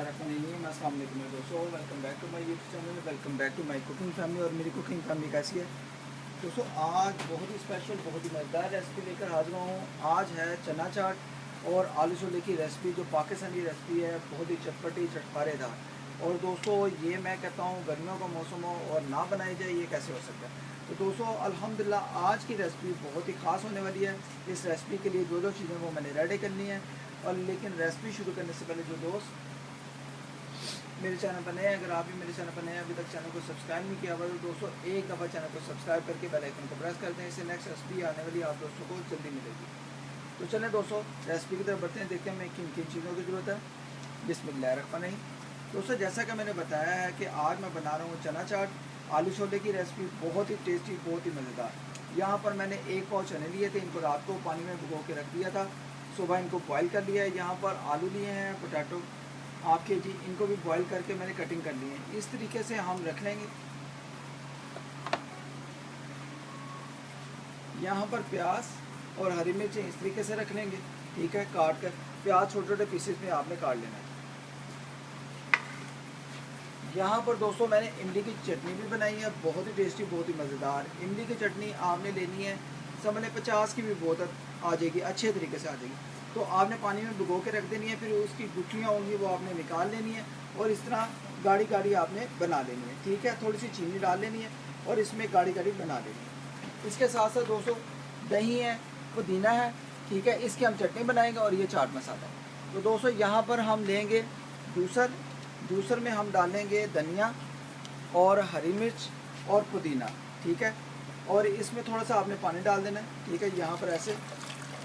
बिस्मिल्लाहिर्रहमानिर्रहीम। अस्सलाम वालेकुम दोस्तों, welcome back to my YouTube channel, welcome back to my cooking family. और मेरी कुकिंग फैमिली कैसी है दोस्तों? आज बहुत ही स्पेशल, बहुत ही मज़ेदार रेसिपी लेकर हाजिर हूँ। आज है चना चाट और आलू छोले की रेसिपी, जो पाकिस्तानी रेसिपी है, बहुत ही चटपटी चटकारेदार। और दोस्तों ये मैं कहता हूँ गर्मियों का मौसम हो और ना बनाई जाए, ये कैसे हो सकता है? तो दोस्तों अल्हम्दुलिल्लाह आज की रेसिपी बहुत ही ख़ास होने वाली है। इस रेसिपी के लिए जो चीज़ें वो मैंने रेडी करनी है। और लेकिन रेसिपी शुरू करने से पहले जो दोस्त मेरे चैनल पर नए हैं, अगर आप भी मेरे चैनल पर नए हैं, अभी तक चैनल को सब्सक्राइब नहीं किया हुआ, तो दोस्तों एक दफ़ा चैनल को सब्सक्राइब करके बेल आइकन को प्रेस कर दें। इससे नेक्स्ट रेसिपी आने वाली आप दोस्तों को जल्दी मिलेगी। तो चलें दोस्तों रेसिपी की तरफ बढ़ते हैं, देखते हैं हमें किन किन चीज़ों की ज़रूरत है। बिस्मिल्लाहिर्रहमानिर्रहीम। दोस्तों जैसा कि मैंने बताया है कि आज मैं बना रहा हूँ चना चाट आलू छोले की रेसिपी, बहुत ही टेस्टी, बहुत ही मज़ेदार। यहाँ पर मैंने एक पाव चने लिए थे, इनको रात को पानी में भिगो के रख दिया था, सुबह इनको बॉईल कर लिया है। यहाँ पर आलू लिए हैं, पोटैटो हाफ के जी, इनको भी बॉईल करके मैंने कटिंग कर ली है। इस तरीके से हम रख लेंगे। यहाँ पर प्याज और हरी मिर्चें इस तरीके से रख लेंगे, ठीक है, काट कर। प्याज छोटे छोटे पीसेस में आपने काट लेना है। यहाँ पर दोस्तों मैंने इमली की चटनी भी बनाई है, बहुत ही टेस्टी, बहुत ही मज़ेदार। इमली की चटनी आपने लेनी है, समझ लें 50 की भी बोतल आ जाएगी, अच्छे तरीके से आ जाएगी। तो आपने पानी में भिगो के रख देनी है, फिर उसकी गुठलियाँ होंगी वो आपने निकाल लेनी है और इस तरह गाढ़ी गाढ़ी आपने बना लेनी है, ठीक है। थोड़ी सी चीनी डाल लेनी है और इसमें गाढ़ी गाढ़ी बना लेनी है। इसके साथ साथ दोस्तों दही है, पुदीना है, ठीक है, इसकी हम चटनी बनाएंगे और ये चाट मसाला है। तो दोस्तों यहाँ पर हम लेंगे जूसर में हम डालेंगे धनिया और हरी मिर्च और पुदीना, ठीक है। और इसमें थोड़ा सा आपने पानी डाल देना है, ठीक है, यहाँ पर ऐसे।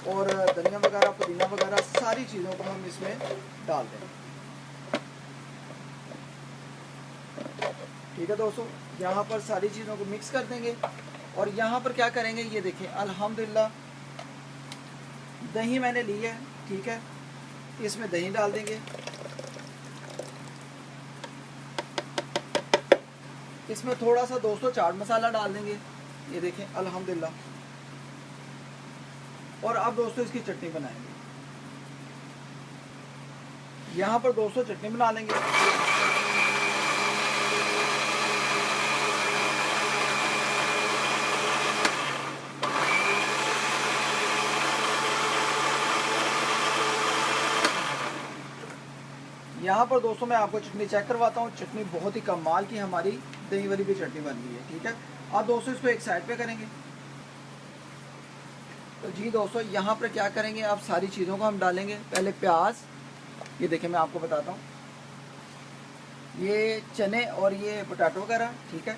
और धनिया वगैरह, पुदीना वगैरह सारी चीज़ों को हम इसमें डाल देंगे, ठीक है दोस्तों। यहाँ पर सारी चीज़ों को मिक्स कर देंगे। और यहाँ पर क्या करेंगे, ये देखें अल्हम्दुलिल्लाह दही मैंने ली है, ठीक है, इसमें दही डाल देंगे। इसमें थोड़ा सा दोस्तों चाट मसाला डाल देंगे, ये देखें अल्हम्दुलिल्लाह। और अब दोस्तों इसकी चटनी बनाएंगे। यहाँ पर दोस्तों चटनी बना लेंगे। यहाँ पर दोस्तों मैं आपको चटनी चेक करवाता हूँ। चटनी बहुत ही कमाल की हमारी दही वाली भी चटनी बन गई है, ठीक है। अब दोस्तों इसको एक साइड पे करेंगे। तो जी दोस्तों यहाँ पर क्या करेंगे, अब सारी चीज़ों को हम डालेंगे। पहले प्याज, ये देखें मैं आपको बताता हूँ, ये चने और ये पोटैटो वगैरह, ठीक है।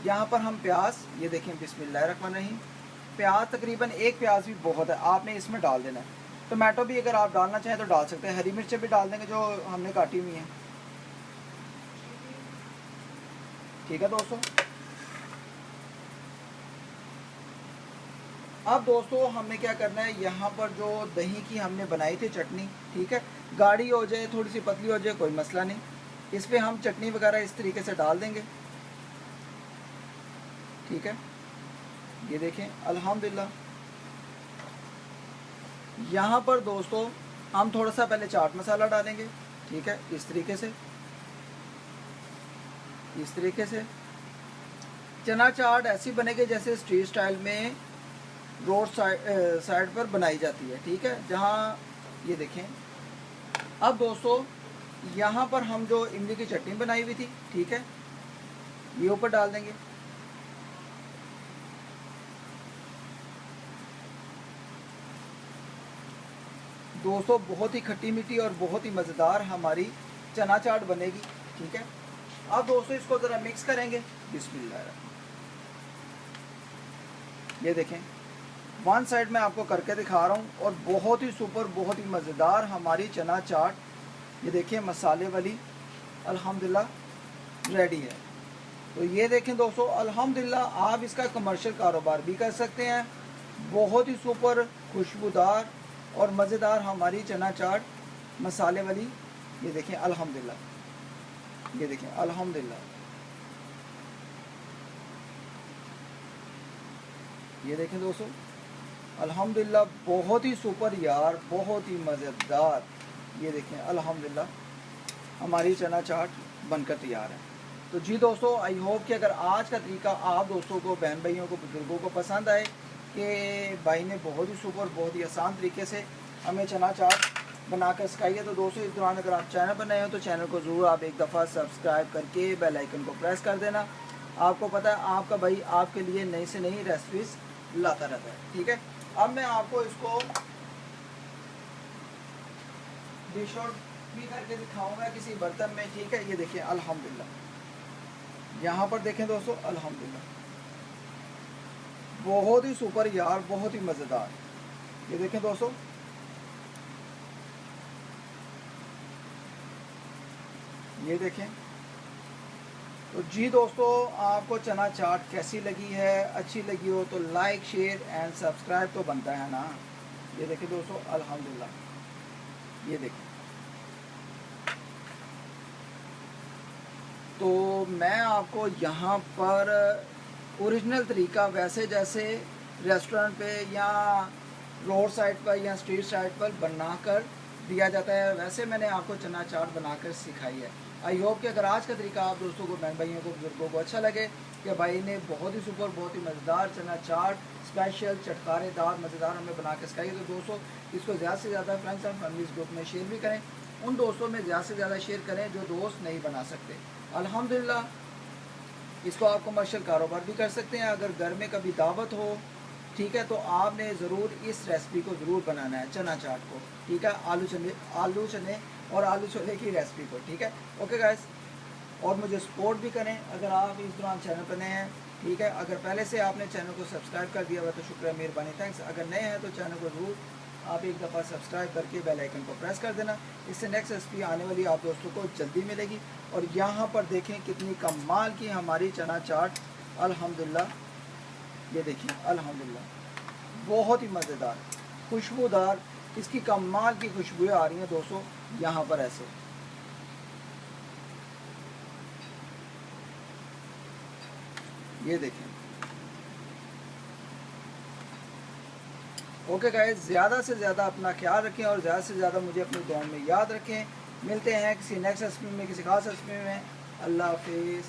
यहाँ पर हम प्याज, ये देखें बिस्मिल्लाहिर्रहमानिर्रहीम, प्याज तकरीबन एक प्याज भी बहुत है, आपने इसमें डाल देना है। टमाटो भी अगर आप डालना चाहें तो डाल सकते हैं, हरी मिर्चें भी डाल देंगे जो हमने काटी हुई हैं, ठीक है दोस्तों। अब दोस्तों हमने क्या करना है, यहाँ पर जो दही की हमने बनाई थी चटनी, ठीक है, गाढ़ी हो जाए, थोड़ी सी पतली हो जाए, कोई मसला नहीं। इस पर हम चटनी वगैरह इस तरीके से डाल देंगे, ठीक है। ये देखें अल्हम्दुलिल्लाह। यहाँ पर दोस्तों हम थोड़ा सा पहले चाट मसाला डालेंगे, ठीक है, इस तरीके से। चना चाट ऐसी बनेगी जैसे स्ट्रीट स्टाइल में रोड साइड पर बनाई जाती है, ठीक है, जहाँ ये देखें। अब दोस्तों यहाँ पर हम जो इमली की चटनी बनाई हुई थी, ठीक है, ये ऊपर डाल देंगे। दोस्तों बहुत ही खट्टी मीठी और बहुत ही मज़ेदार हमारी चना चाट बनेगी, ठीक है। अब दोस्तों इसको ज़रा मिक्स करेंगे। बिस्मिल्लाह, ये देखें वन साइड में आपको करके दिखा रहा हूँ और बहुत ही सुपर, बहुत ही मज़ेदार हमारी चना चाट, ये देखिए मसाले वाली, अल्हम्दुलिल्लाह रेडी है। तो ये देखें दोस्तों अल्हम्दुलिल्लाह आप इसका कमर्शियल कारोबार भी कर सकते हैं। बहुत ही सुपर, खुशबूदार और मज़ेदार हमारी चना चाट मसाले वाली, ये देखें अल्हम्दुलिल्लाह, ये देखें अल्हम्दुलिल्लाह, ये देखें दोस्तों अल्हम्दुलिल्लाह, बहुत ही सुपर यार, बहुत ही मज़ेदार। ये देखें अल्हम्दुलिल्लाह। हमारी चना चाट बनकर तैयार है। तो जी दोस्तों, आई होप कि अगर आज का तरीका आप दोस्तों को, बहन भाइयों को, बुजुर्गों को पसंद आए कि भाई ने बहुत ही सुपर, बहुत ही आसान तरीके से हमें चना चाट बनाकर सिखाई है। तो दोस्तों, इस दौरान अगर आप चैनल पर नए हो तो चैनल को ज़रूर आप एक दफ़ा सब्सक्राइब करके बेल आइकन को प्रेस कर देना। आपको पता है आपका भाई आपके लिए नई से नई रेसिपीज़ लाता रहता है, ठीक है। अब मैं आपको इसको डिश आउट भी करके दिखाऊंगा किसी बर्तन में, ठीक है। ये देखिए अल्हम्दुलिल्लाह, यहाँ पर देखें दोस्तों, अल्हम्दुलिल्लाह बहुत ही सुपर यार, बहुत ही मज़ेदार। ये देखें दोस्तों, ये देखें। तो जी दोस्तों, आपको चना चाट कैसी लगी है? अच्छी लगी हो तो लाइक, शेयर एंड सब्सक्राइब तो बनता है ना। ये देखें दोस्तों, अल्हम्दुलिल्लाह, ये देखें। तो मैं आपको यहाँ पर ओरिजिनल तरीका, वैसे जैसे रेस्टोरेंट पे या रोड साइड पर या स्ट्रीट साइड पर बनाकर दिया जाता है, वैसे मैंने आपको चना चाट बनाकर सिखाई है। आई होप कि अगर आज का तरीका आप दोस्तों को, बहन भाइयों को, बुजुर्गों को अच्छा लगे कि भाई ने बहुत ही सुपर, बहुत ही मज़ेदार चना चाट, स्पेशल चटकारेदार मज़ेदार हमें बना के सिखाई है। तो दोस्तों, इसको ज़्यादा से ज़्यादा फ्रेंड्स एंड फैमिलीज़ ग्रुप में शेयर भी करें, उन दोस्तों में ज़्यादा से ज़्यादा शेयर करें जो दोस्त नहीं बना सकते। अल्हम्दुलिल्लाह, इसको आप कमर्शियल कारोबार भी कर सकते हैं। अगर घर में कभी दावत हो, ठीक है, तो आपने ज़रूर इस रेसिपी को ज़रूर बनाना है, चना चाट को, ठीक है। आलू चने और आलू छोले की रेसिपी को, ठीक है। ओके गाइस, और मुझे सपोर्ट भी करें अगर आप इस दौरान चैनल पर नए हैं, ठीक है। अगर पहले से आपने चैनल को सब्सक्राइब कर दिया हुआ तो शुक्रिया, मेहरबानी, थैंक्स। अगर नए हैं तो चैनल को ज़रूर आप एक दफ़ा सब्सक्राइब करके बेल आइकन को प्रेस कर देना। इससे नेक्स्ट रेसिपी आने वाली आप दोस्तों को जल्दी मिलेगी। और यहाँ पर देखें कितनी कमाल की हमारी चना चाट, अल्हम्दुलिल्लाह, ये देखिए अल्हम्दुलिल्लाह बहुत ही मज़ेदार, खुशबूदार, इसकी कमाल की खुशबुएँ आ रही हैं दोस्तों यहाँ पर ऐसे। ये देखें। ओके गाइस, ज़्यादा से ज़्यादा अपना ख्याल रखें और ज़्यादा से ज़्यादा मुझे अपनी दुआ में याद रखें। मिलते हैं किसी नेक्स्ट रेसिपी में, किसी खास रेसिपी में। अल्लाह हाफिज़।